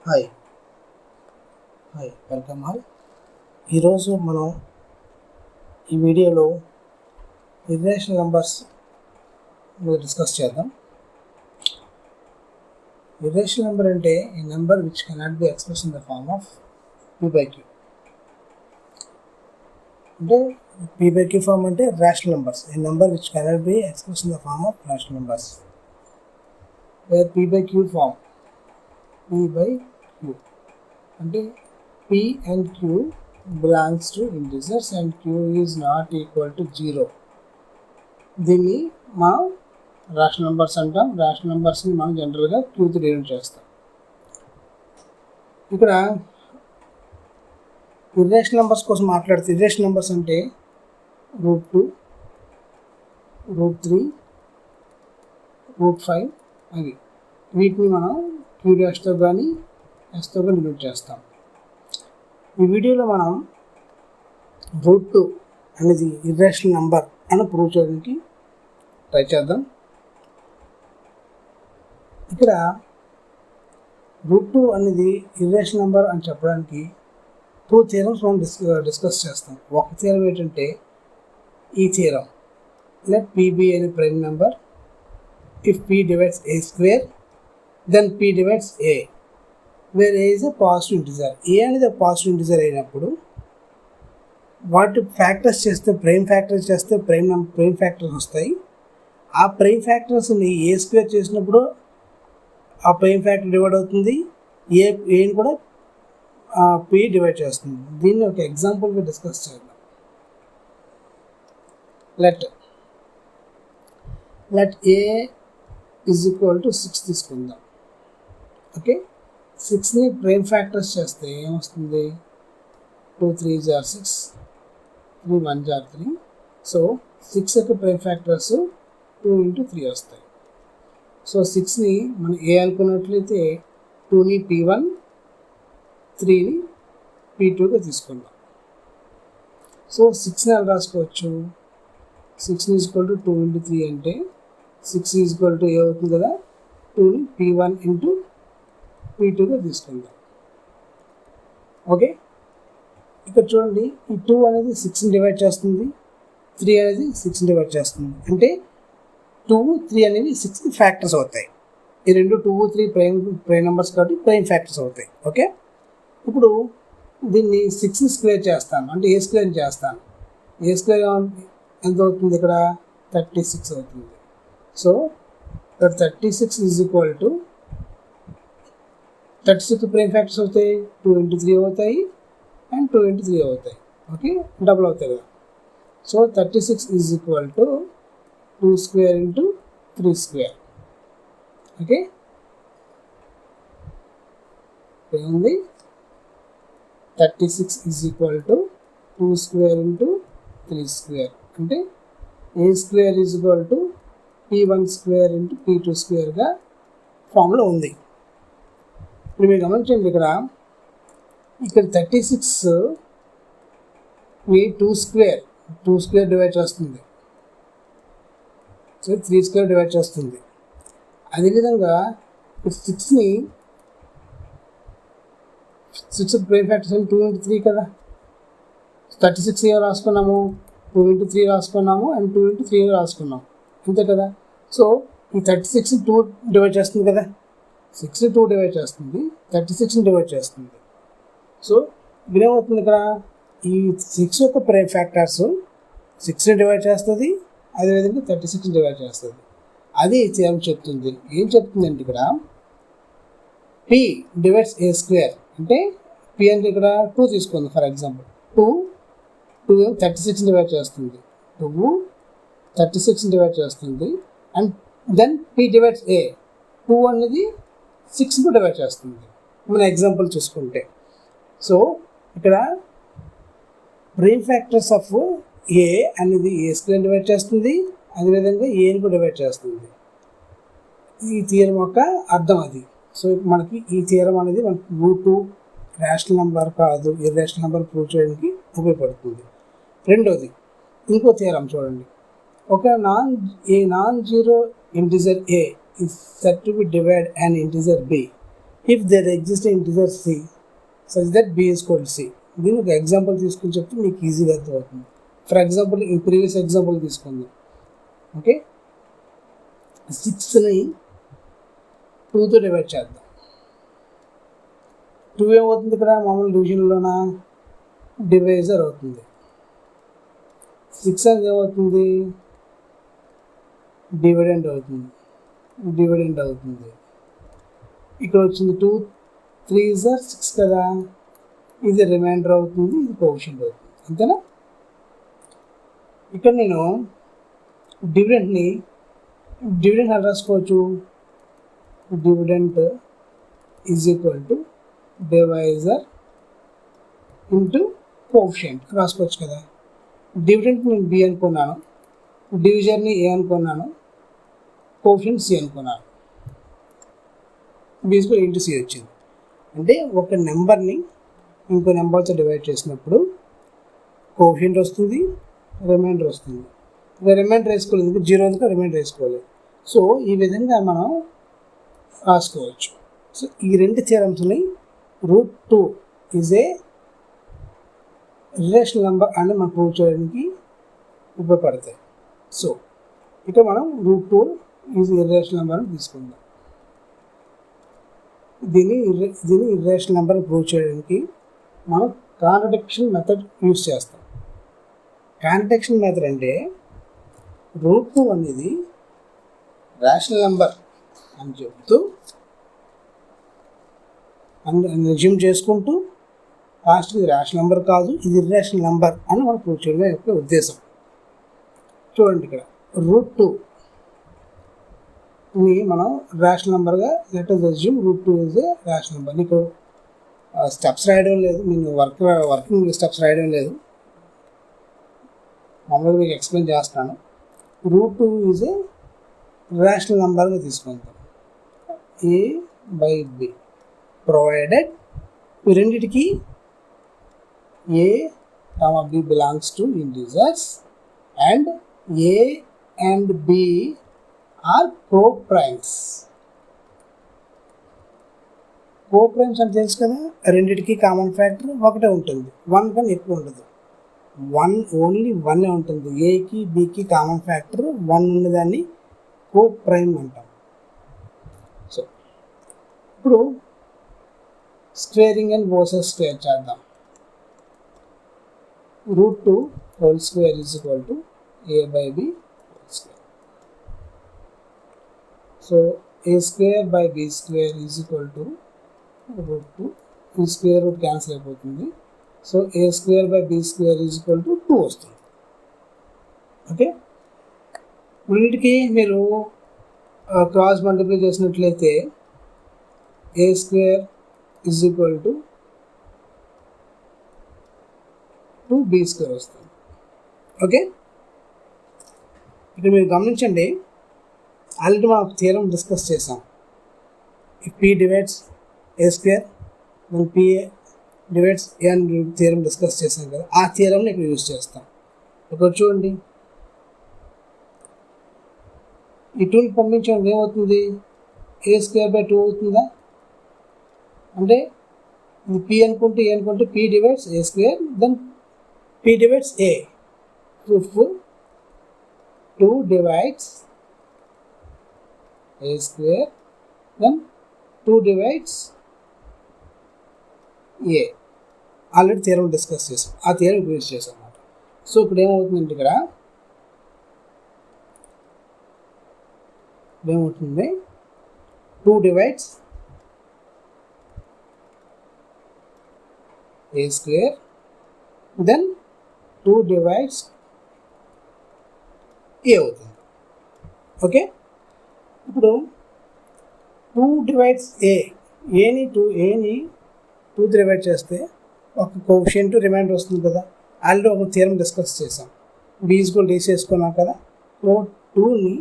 Hi welcome all. ఈరోజు మనం ఈ వీడియోలో ఇర్రేషనల్ నెంబర్స్ డిస్కస్ చేద్దాం. ఇర్రేషనల్ నెంబర్ అంటే a number which cannot be express in the form of p/q. అంటే p/q ఫార్మ్ అంటే rational numbers, a number which cannot be express in the form of rational numbers. Where p/q form p/q అంటే p and q belongs to integers and q is not equal to 0. దీన్ని మనం rational numbers అంటాం. Rational నెంబర్స్ని మనం జనరల్గా క్యూతో denote చేస్తాం. ఇక్కడ irrational numbers కోసం మాట్లాడితే ఇర్రేషనల్ నెంబర్స్ అంటే √2, √3, √5 అవి. వీటిని మనం క్యూ డాష్తో కానీ ఎస్తో కానీ డినోట్ చేస్తాం. ఈ వీడియోలో మనం √2 అనేది ఇర్రేషనల్ నెంబర్ అని ప్రూవ్ చేయడానికి ట్రై చేద్దాం. ఇక్కడ √2 అనేది ఇర్రేషనల్ నెంబర్ అని చెప్పడానికి 2 థియరమ్స్ మనం డిస్కస్ చేస్తాం. ఒక థియరం ఏంటంటే ఈ theorem, let p be any prime number if p divides a square then p divides a, where a is a positive integer. a అనేది పాజిటివ్ ఇంటిజర్ అయినప్పుడు వాటి ఫ్యాక్టర్స్ చేస్తే ప్రైమ్ ఫ్యాక్టర్స్ చేస్తే ప్రైమ్ ఫ్యాక్టర్స్ వస్తాయి. ఆ prime ఫ్యాక్టర్స్ని ఏ square చేసినప్పుడు ఆ prime factor divide అవుతుంది, ఏని కూడా p డివైడ్ చేస్తుంది. దీన్ని ఒక ఎగ్జాంపుల్గా డిస్కస్ చేద్దాం. Let a is equal to 6 తీసుకుందాం. ఓకే, 6ని ప్రైమ్ ఫ్యాక్టర్స్ చేస్తే ఏమొస్తుంది? 2 3s are 6, 3 1s are 3. So 6 యొక్క ప్రైమ్ ఫ్యాక్టర్స్ 2 into 3 వస్తాయి. సో 6ని మనం ఏ అనుకున్నట్లయితే 2ని p1, 3ని p2గా తీసుకుందాం. సో 6ని ఎలా రాసుకోవచ్చు? 6 ఈజ్ ఈక్వల్ టు 2 into 3 అంటే 6 ఈజ్ ఈక్వల్ టు ఏ అవుతుంది కదా, 2ని p1 into p2గా తీసుకుందాం. ఓకే, ఇక్కడ చూడండి, ఈ 2 అనేది 6ని డివైడ్ చేస్తుంది, 3 అనేది 6ని డివైడ్ చేస్తుంది. అంటే 2, 3 అనేవి 6కి ఫ్యాక్టర్స్ అవుతాయి. ఈ రెండు 2, 3 ప్రైమ్ నెంబర్స్ కాబట్టి ప్రైమ్ ఫ్యాక్టర్స్ అవుతాయి. ఓకే, ఇప్పుడు దీన్ని 6ని స్క్వేర్ చేస్తాను, అంటే ఏ స్క్వేర్ చేస్తాను. ఏ స్క్వేర్ ఎంత అవుతుంది? ఇక్కడ 36 అవుతుంది. సో ఇక్కడ 36 is equal to 36 prime factors అవుతాయి, 2 into 3 అవుతాయి అండ్ 2 into 3 అవుతాయి. ఓకే, డబుల్ అవుతాయి కదా. So 36 is equal to 2 square into 3 square. Okay, ఏముంది? 36 is equal to 2 square into 3 square. అంటే a square is equal to p1 square into p2 squareగా ఫామ్లో ఉంది. ఇప్పుడు మీరు గమనించండి, ఇక్కడ 36 మీ 2 square డివైడ్ చేస్తుంది, సో 3 square డివైడ్ చేస్తుంది. అదేవిధంగా 6ని 6 ప్రైమ్ ఫ్యాక్టర్స్ 2 into 3 కదా. 36 ఏ రాసుకున్నాము, 2 into 3 రాసుకున్నాము అండ్ 2 into 3 రాసుకున్నాము, అంతే కదా. సో ఈ 36ని 2 డివైడ్ చేస్తుంది కదా, 6ని 2 డివైడ్ చేస్తుంది, 36ని డివైడ్ చేస్తుంది. సో ఇప్పుడు ఏమవుతుంది? ఇక్కడ ఈ 6 యొక్క ప్రైమ్ ఫ్యాక్టర్స్ 6ని డివైడ్ చేస్తుంది, అదేవిధంగా 36ని డివైడ్ చేస్తుంది. అది థియరం చెప్తుంది. ఏం చెప్తుందంటే ఇక్కడ p డివైడ్స్ a స్క్వేర్ అంటే p అంటే ఇక్కడ 2 తీసుకుంది. ఫర్ ఎగ్జాంపుల్ 2 36ని డివైడ్ చేస్తుంది, 2 36ని డివైడ్ చేస్తుంది and then p divides a, 2 అనేది 6ని డివైడ్ చేస్తుంది. మన ఎగ్జాంపుల్ చూసుకుంటే, సో ఇక్కడ ప్రైమ్ ఫ్యాక్టర్స్ ఆఫ్ ఏ అనేది ఏ స్క్వేర్ డివైడ్ చేస్తుంది, అదేవిధంగా ఏని కూడా డివైడ్ చేస్తుంది. ఈ థియరం యొక్క అర్థం అది. సో మనకి ఈ థియరం అనేది మనకి √2 రేషనల్ నెంబర్ కాదు, ఇర్రేషనల్ నెంబర్ ప్రూవ్ చేయడానికి ఉపయోగపడుతుంది. రెండోది, ఇంకో థియరం చూడండి. ఒక non zero integer a is said to be divide an integer b if there exist integer c such that b is equal to c. దీని ఒక ఎగ్జాంపుల్ తీసుకుని చెప్తే మీకు ఈజీగా అర్థమవుతుంది. ఫర్ ఎగ్జాంపుల్ ఈ ప్రీవియస్ ఎగ్జాంపుల్ తీసుకుందాం. ఓకే, 6ని 2తో డివైడ్ చేద్దాం. 2 ఏమవుతుంది ఇక్కడ మామూలు డివిజన్లోన డివైజర్ అవుతుంది. 6 అనేది ఏమవుతుంది డివిడెండ్ అవుతుంది. ఇక్కడ వచ్చింది 2 3s are 6 కదా, ఇది రిమైండర్ అవుతుంది, ఇది కోఎఫిషియంట్ అవుతుంది. అంతేనా? ఇక్కడ నేను డివిడెంట్ ఎలా రాసుకోవచ్చు? Dividend is equal to divisor into coefficient రాసుకోవచ్చు కదా. డివిడెంట్ నేను బి అనుకున్నాను, డివిజర్ని ఏ అనుకున్నాను, కోఎఫిషియంట్ సి అనుకున్నాను. బి ఈక్వల్ ఇంటూ సి వచ్చింది. అంటే ఒక నెంబర్ని ఇంకో నెంబర్తో డివైడ్ చేసినప్పుడు కోఎఫిషియంట్ వస్తుంది, రిమైండర్ వస్తుంది. రిమైండర్ వేసుకోలేదు, 0 ఎందుకు రిమైండర్ వేసుకోలేదు. సో ఈ విధంగా మనం రాసుకోవచ్చు. సో ఈ రెండు థియరమ్స్ని √2 ఈజ్ ఏ రిలేషనల్ నెంబర్ అని మనం ప్రూవ్ చేయడానికి ఉపయోగపడతాయి. సో ఇక్కడ మనం √2 ఈజ్ రిలేషనల్ నెంబర్ అని తీసుకుందాం. దీన్ని ఇర్రేషనల్ నెంబర్ని ప్రూవ్ చేయడానికి మనం కాంట్రడిక్షన్ మెథడ్ యూజ్ చేస్తాం. కాంట్రడిక్షన్ మెథడ్ అంటే √2 అనేది రేషనల్ నెంబర్ అని చెప్తూ అజ్యూమ్ చేసుకుంటూ లాస్ట్ ఇది రేషనల్ నెంబర్ కాదు, ఇది ఇర్రేషనల్ నెంబర్ అని మనం ప్రూవ్ చేయడం యొక్క ఉద్దేశం. చూడండి, ఇక్కడ √2ని మనం రేషనల్ నెంబర్గా let us assume √2 is a rational number. నీకు స్టెప్స్ రాయడం లేదు, నేను వర్కింగ్ స్టెప్స్ రాయడం లేదు, మామూలుగా మీకు ఎక్స్ప్లెయిన్ చేస్తాను. √2 ఈజ్ ఏ రేషనల్ నెంబర్గా తీసుకుంటాం. a/b ప్రొవైడెడ్ ఈ రెండిటికి a, b belongs to integers and a and b are co-primes. Co-primes అంటే తెలుసు కదా, రెండిటికి కామన్ ఫ్యాక్టర్ ఒకటే ఉంటుంది, 1 కన్నా ఎక్కువ ఉండదు. ఓన్లీ 1 ఉంటుంది. ఏకి బికి కామన్ ఫ్యాక్టర్ 1 ఉన్నదాన్ని కో-ప్రైమ్ అంటాం. సో ఇప్పుడు స్క్వేరింగ్ అండ్ బోసెస్ స్క్వేర్ చేద్దాం. √2 whole square is equal to a/b whole square. So a²/b² is equal to √2. ఈ స్క్వేర్ రూట్ క్యాన్సిల్ అయిపోతుంది. So a²/b² is equal to 2 వస్తుంది. ఓకే, వీటికి మీరు క్రాస్ మల్టిప్లై చేసినట్లయితే a² is equal to 2b² వస్తుంది. Okay, ఇక్కడ మీరు గమనించండి, ఆల్రెడీ మనం థియరం డిస్కస్ చేసాం. If p divides a² then p divides a అని థియరం డిస్కస్ చేసాం కదా, ఆ థియరంని ఇక్కడ యూజ్ చేస్తాం. ఇక్కడ చూడండి, ఈ 2ని పంపించడం ఏమవుతుంది? a²/2 అవుతుందా? అంటే ఇది p అనుకుంటే a అనుకుంటే p divides a² then p divides a. If 2 divides a² then 2 divides a. Already theorem discuss చేసాం, ఆ థియరం యూజ్ చేసాం అన్నమాట. సో ఇప్పుడు ఏమవుతుందంటే ఇక్కడ ఏమవుతుంది? 2 divides a² then 2 divides a అవుతుంది. ఓకే, ఇప్పుడు 2 divides ఏని 2 డివైడ్ చేస్తే ఒక కోఎఫిషియంట్ రిమైండర్ వస్తుంది కదా. ఆల్రెడీ ఒక థియరం డిస్కస్ చేసాం, b ఈక్వల్ టు చేసుకున్నాం కదా. సో 2ని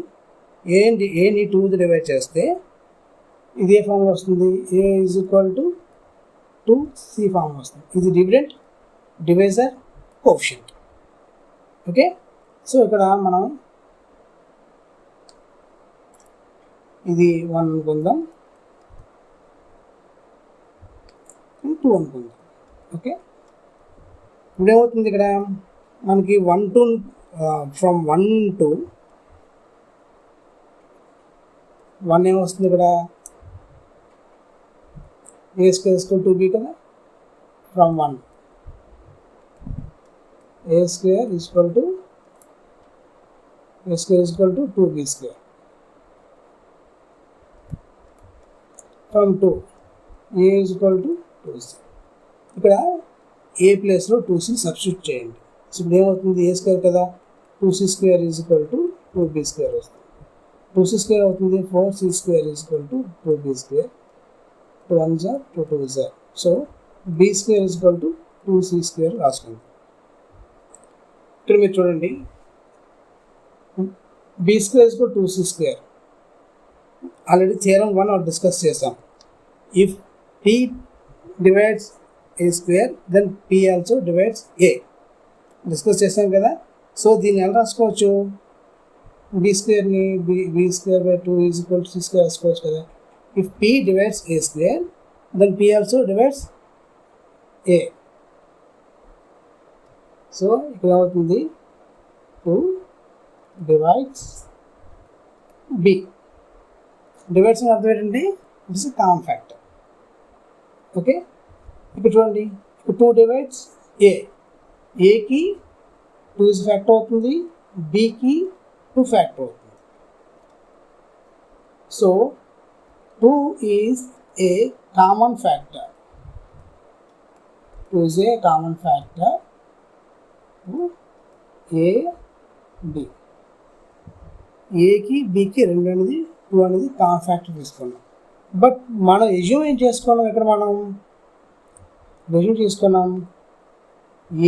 ఏని 2 డివైడ్ చేస్తే ఇదే ఫార్ములా వస్తుంది, a is equal to 2c formula వస్తుంది. ఇది dividend, divisor, coefficient. Okay, so ఇక్కడ మనం ఇది 1 అనుకుందాం, 2 అనుకుందాం. ఓకే, ఇప్పుడు ఏమవుతుంది ఇక్కడ మనకి 1 to ఫ్రమ్ 1 to 1 ఏమొస్తుంది ఇక్కడ a square is equal to b కదా, from 1 a square is equal to 2b square, from 2 a is equal to 2c. ఇక్కడ a ప్లేస్లో 2c సబ్స్టిట్యూట్ చేయండి. సో ఇప్పుడు ఏమవుతుంది, a స్క్వేర్ కదా, 2c square is equal to 2b square వస్తుంది. 2c square అవుతుంది, 4c square is equal to 2b square, 2 1s are 2 2s are. So b square is equal to 2c square రాసుకుందాం. ఇక్కడ మీరు చూడండి, b square is equal 2c square already theorem 1 discuss చేసాం. If p divides a square then p also divides a discuss చేసాం కదా. సో దీన్ని ఎలా రాసుకోవచ్చు, b స్క్వేర్ని b square by 2 is equal to c square రాసుకోవచ్చు కదా. If p divides a square then p also divides a. So ఇక్కడ అవుతుంది 2 డివైడ్స్ b. డివైడ్స్ అర్థం ఏంటంటే ఇట్స్ కామన్ ఫ్యాక్టర్. ఓకే, ఇప్పుడు చూడండి, ఇప్పుడు 2 డివైడ్స్ a, ఏకి 2 ఇస్ ఫ్యాక్టర్ అవుతుంది, bకి 2 ఫ్యాక్టర్ అవుతుంది. So 2 is a common factor, 2 is a common factor a b. ఏకి బికి 2 అనేది 2 అనేది కామన్ ఫ్యాక్టర్ తీసుకున్నాం. బట్ మనం ఎజ్యూమ్ ఏం చేసుకున్నాం, ఇక్కడ మనం ఎజ్యూమ్ చేసుకున్నాం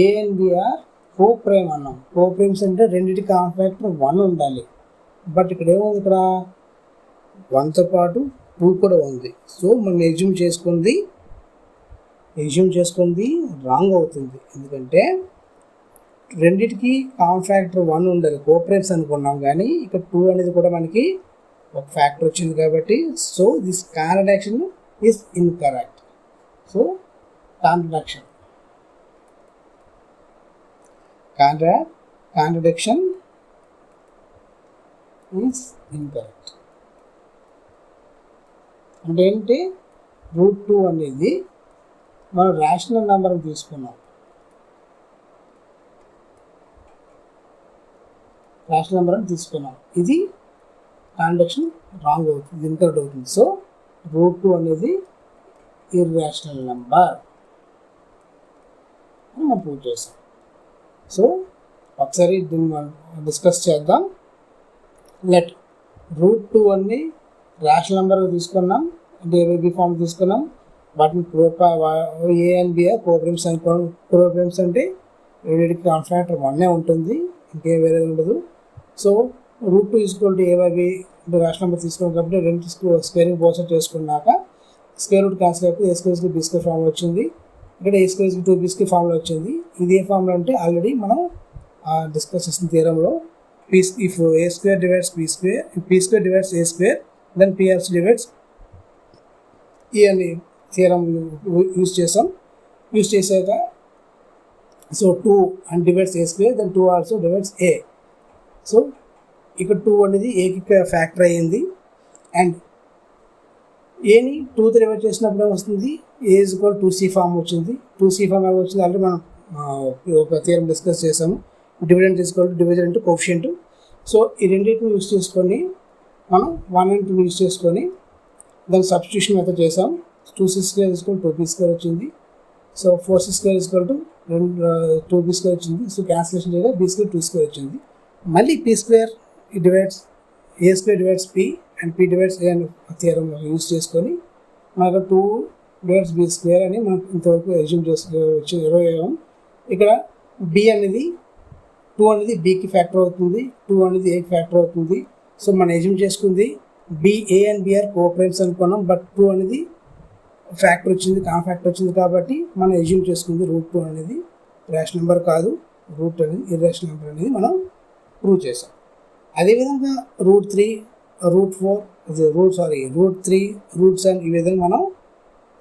a and b are coprime అన్నాం. కో ప్రైమ్స్ అంటే రెండింటి కామన్ ఫ్యాక్టర్ 1 ఉండాలి. బట్ ఇక్కడ ఏముంది, ఇక్కడ 1తో పాటు 2 కూడా ఉంది. సో మనం ఎజ్యూమ్ చేసుకుంది రాంగ్ అవుతుంది. ఎందుకంటే రెండింటికి కామన్ ఫ్యాక్టర్ 1 ఉండాలి, కో ప్రైమ్స్ అనుకున్నాం, కానీ ఇక్కడ 2 అనేది కూడా మనకి ఒక ఫ్యాక్టర్ వచ్చింది కాబట్టి so this contradiction is incorrect. So contradiction is incorrect. అంటే ఏంటి, √2 అనేది మనం రేషనల్ నెంబర్ తీసుకున్నాం, ఇది కాంట్రడిక్షన్ రాంగ్ అవుతుంది, ఇన్కరెక్ట్ అవుతుంది. సో √2 అనేది ఇర్రేషనల్ నెంబర్ అని మనం ప్రూవ్ చేసాం. సో ఒకసారి దీన్ని మనం డిస్కస్ చేద్దాం. లెట్ √2 అన్ని రేషనల్ నెంబర్గా తీసుకున్నాం, అంటే ఏబీ ఫామ్ తీసుకున్నాం. వాటిని ఏ అండ్ బి కోప్రైమ్స్ అనుకోవడం. కోప్రైమ్స్ అంటే రెండింటికి కామన్ ఫ్యాక్టర్ 1 ఉంటుంది, ఇంకేం వేరేది ఉండదు. So √2 is equal to a/b rational number తీసుకున్నాం కాబట్టి రెండు స్క్వేరింగ్ ప్రాసెస్ చేసుకున్నాక స్క్వేర్ రూట్ క్యాన్సిల్ అయిపోయి a square b square formula వచ్చింది. ఇక్కడ a square 2b square formula వచ్చింది. ఇది ఏ ఫార్ములా అంటే ఆల్రెడీ మనం డిస్కస్ చేసిన థియరంలో if a square divides b square, if p square divides a square then p also divides e అని థియరం యూజ్ చేసాక so 2 and divides a square then 2 also divides a. So ఇక్కడ 2 అనేది ఏకి factor అయ్యింది and ఏని 2తో divide చేసినప్పుడు వస్తుంది ఏ ఈజ్ ఈక్వల్ 2c ఫామ్ వచ్చింది. 2c ఫామ్ ఎలా వచ్చింది ఆల్రెడీ మనం ఒక థియరం డిస్కస్ చేసాము, dividend is equal to division into coefficient. So ఈ రెండింటిని యూజ్ చేసుకొని మనం 1 and 2 యూజ్ చేసుకొని దాని సబ్స్టిట్యూషన్ మెథడ్ చేసాం. 2c square is equal 2b square వచ్చింది. So 4c square is equal to 2b square వచ్చింది. సో క్యాన్సిలేషన్ చేయగా b స్క్వేర్ 2 స్క్వేర్ వచ్చింది. మళ్ళీ p square divides a square divides p and p divides a అని theorem use చేసుకొని మనకు 2 divides b square అని మనం ఇంతవరకు ఎజ్యూమ్ వచ్చి 20. ఇక్కడ b అనేది 2 అనేది bకి ఫ్యాక్టర్ అవుతుంది, 2 అనేది aకి ఫ్యాక్టర్ అవుతుంది. సో మనం ఎజ్యూమ్ చేసుకుంది a and b are co primes అనుకున్నాం, బట్ 2 అనేది ఫ్యాక్టర్ వచ్చింది, కామన్ ఫ్యాక్టర్ వచ్చింది కాబట్టి మనం ఎజ్యూమ్ చేసుకుంది √2 అనేది రేషనల్ నెంబర్ కాదు, రూట్ అనేది ఇర్రేషనల్ నెంబర్ అనేది మనం ప్రూవ్ చేసాం. అదేవిధంగా √3, √4, √3, √7 ఈ విధంగా మనం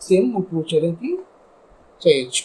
సేమ్ ప్రూవ్ చేయడానికి చేయొచ్చు.